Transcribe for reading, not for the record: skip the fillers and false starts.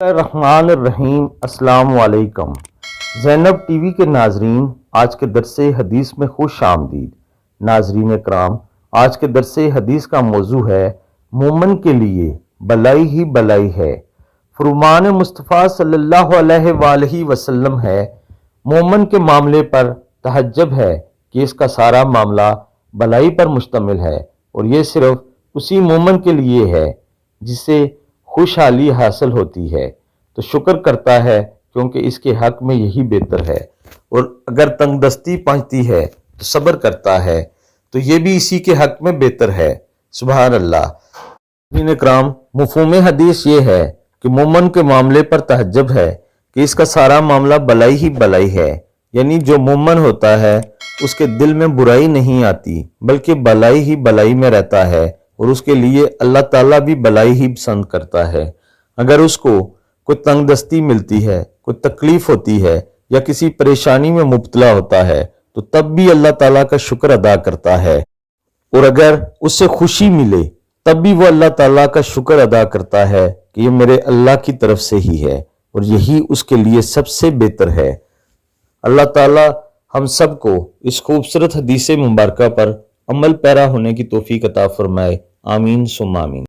الرحمن الرحیم۔ السلام علیکم زینب ٹی وی کے ناظرین، آج کے درس حدیث میں خوش آمدید۔ ناظرین اکرام، آج کے درس حدیث کا موضوع ہے مومن کے لیے بلائی ہی بلائی ہے۔ فرمان مصطفیٰ صلی اللہ علیہ وآلہ وسلم ہے، مومن کے معاملے پر تحجب ہے کہ اس کا سارا معاملہ بلائی پر مشتمل ہے، اور یہ صرف اسی مومن کے لیے ہے جسے خوشحالی حاصل ہوتی ہے تو شکر کرتا ہے، کیونکہ اس کے حق میں یہی بہتر ہے، اور اگر تنگ دستی پہنچتی ہے تو صبر کرتا ہے تو یہ بھی اسی کے حق میں بہتر ہے۔ سبحان اللہ۔ ناظرین اکرام، مفہوم حدیث یہ ہے کہ مومن کے معاملے پر تحجب ہے کہ اس کا سارا معاملہ بلائی ہی بلائی ہے، یعنی جو مومن ہوتا ہے اس کے دل میں برائی نہیں آتی بلکہ بلائی ہی بلائی میں رہتا ہے، اور اس کے لیے اللہ تعالیٰ بھی بلائی ہی پسند کرتا ہے۔ اگر اس کو کوئی تنگ دستی ملتی ہے، کوئی تکلیف ہوتی ہے یا کسی پریشانی میں مبتلا ہوتا ہے تو تب بھی اللہ تعالیٰ کا شکر ادا کرتا ہے، اور اگر اس سے خوشی ملے تب بھی وہ اللہ تعالیٰ کا شکر ادا کرتا ہے کہ یہ میرے اللہ کی طرف سے ہی ہے، اور یہی اس کے لیے سب سے بہتر ہے۔ اللہ تعالیٰ ہم سب کو اس خوبصورت حدیث مبارکہ پر عمل پیرا ہونے کی توفیق عطا فرمائے۔ آمین ثم آمین۔